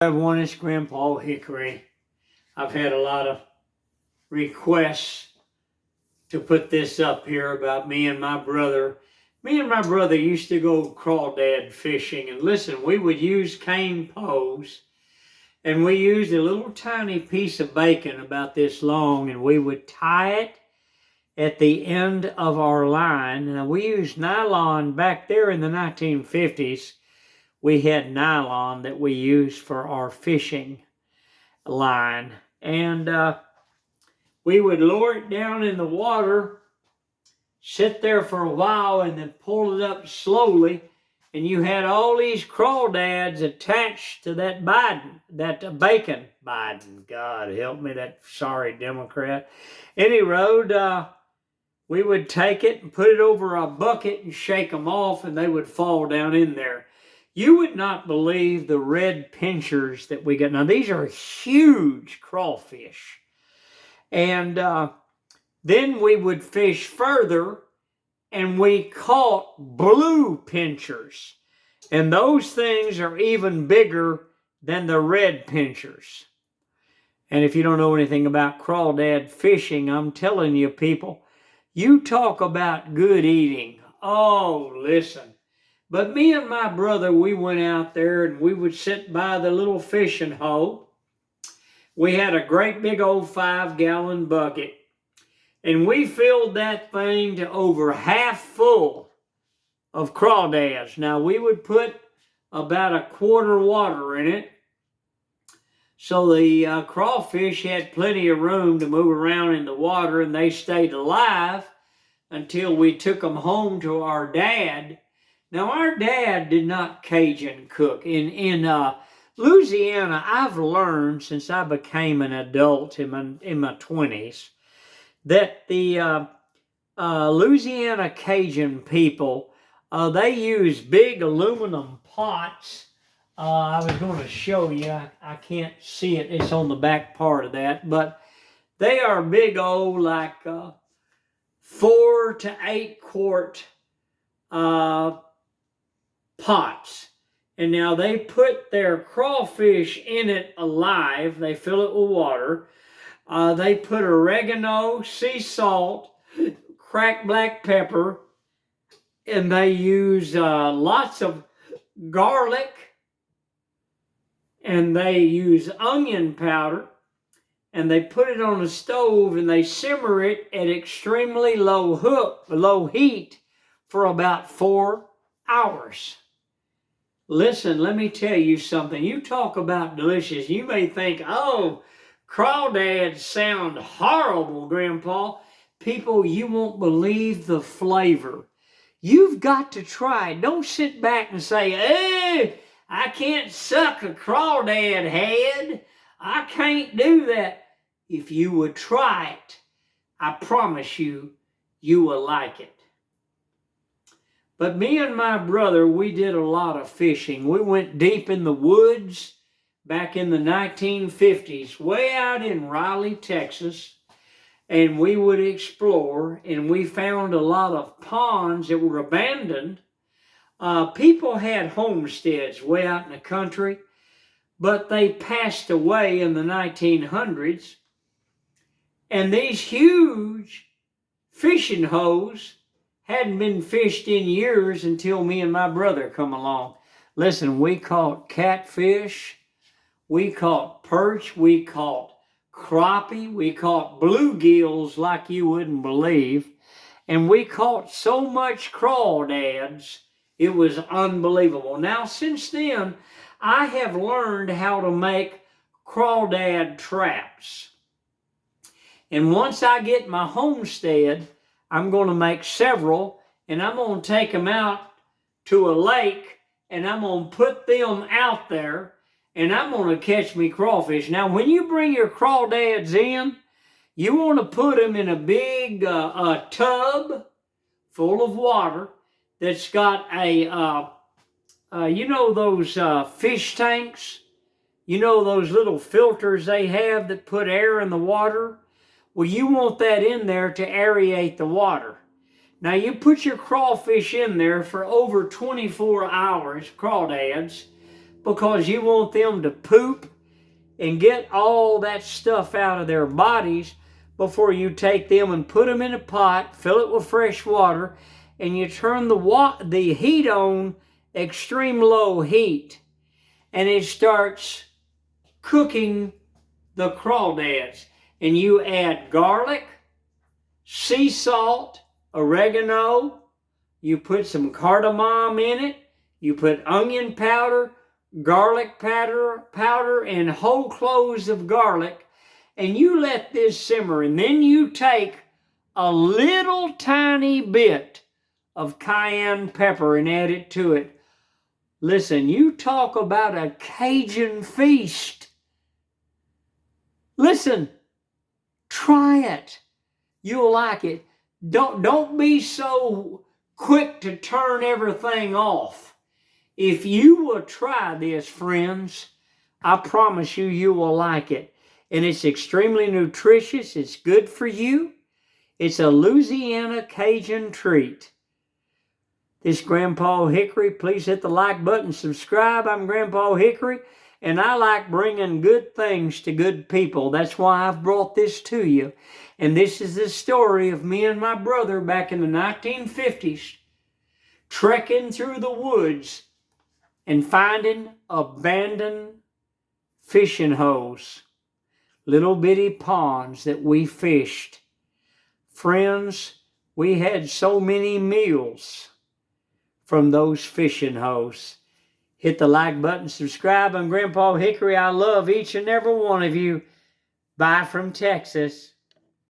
Everyone, it's Grandpa Hickory. I've had a lot of requests to put this up here about me and my brother. Me and my brother used to go crawdad fishing, and listen, we would use cane poles, and we used a little tiny piece of bacon about this long, and we would tie it at the end of our line. Now, we used nylon back there in the 1950s. We had nylon that we used for our fishing line. And we would lower it down in the water, sit there for a while, and then pull it up slowly. And you had all these crawdads attached to that bacon. Biden, God help me, that sorry Democrat. Any road, we would take it and put it over a bucket and shake them off, and they would fall down in there. You would not believe the red pinchers that we got. Now, these are huge crawfish. And then we would fish further, and we caught blue pinchers. And those things are even bigger than the red pinchers. And if you don't know anything about crawdad fishing, I'm telling you, people, you talk about good eating. Oh, listen. But me and my brother, we went out there and we would sit by the little fishing hole. We had a great big old 5-gallon bucket, and we filled that thing to over half full of crawdads. Now, we would put about a quarter water in it, so the crawfish had plenty of room to move around in the water, and they stayed alive until we took them home to our dad. Now, our dad did not Cajun cook. In Louisiana, I've learned since I became an adult in my 20s that the Louisiana Cajun people, they use big aluminum pots. I was going to show you. I can't see it. It's on the back part of that. But they are big old, like 4 to 8 quart pots. And now they put their crawfish in it alive. They fill it with water. They put oregano, sea salt, cracked black pepper, and they use lots of garlic, and they use onion powder, and they put it on the stove, and they simmer it at extremely low heat for about 4 hours. Listen, let me tell you something. You talk about delicious. You may think, oh, crawdads sound horrible, Grandpa. People, you won't believe the flavor. You've got to try it. Don't sit back and say, hey, I can't suck a crawdad head. I can't do that. If you would try it, I promise you, you will like it. But me and my brother, we did a lot of fishing. We went deep in the woods back in the 1950s, way out in Raleigh, Texas, and we would explore, and we found a lot of ponds that were abandoned. People had homesteads way out in the country, but they passed away in the 1900s, and these huge fishing holes hadn't been fished in years until me and my brother come along. Listen, we caught catfish, we caught perch, we caught crappie, we caught bluegills like you wouldn't believe, and we caught so much crawdads, it was unbelievable. Now, since then, I have learned how to make crawdad traps. And once I get my homestead, I'm going to make several, and I'm going to take them out to a lake, and I'm going to put them out there, and I'm going to catch me crawfish. Now, when you bring your crawdads in, you want to put them in a big tub full of water that's got a, you know those fish tanks? You know those little filters they have that put air in the water? Well, you want that in there to aerate the water. Now, you put your crawfish in there for over 24 hours, crawdads, because you want them to poop and get all that stuff out of their bodies before you take them and put them in a pot, fill it with fresh water, and you turn the heat on extreme low heat, and it starts cooking the crawdads. And you add garlic, sea salt, oregano, you put some cardamom in it, you put onion powder, garlic powder, and whole cloves of garlic, and you let this simmer, and then you take a little tiny bit of cayenne pepper and add it to it. Listen, you talk about a Cajun feast. Listen, try it. You'll like it. Don't be so quick to turn everything off. If you will try this, friends, I promise you, you will like it. And it's extremely nutritious. It's good for you. It's a Louisiana Cajun treat. This is Grandpa Hickory. Please hit the like button, subscribe. I'm Grandpa Hickory, and I like bringing good things to good people. That's why I've brought this to you. And this is the story of me and my brother back in the 1950s, trekking through the woods and finding abandoned fishing holes, little bitty ponds that we fished. Friends, we had so many meals from those fishing holes. Hit the like button, subscribe. I'm Grandpa Hickory. I love each and every one of you. Bye from Texas.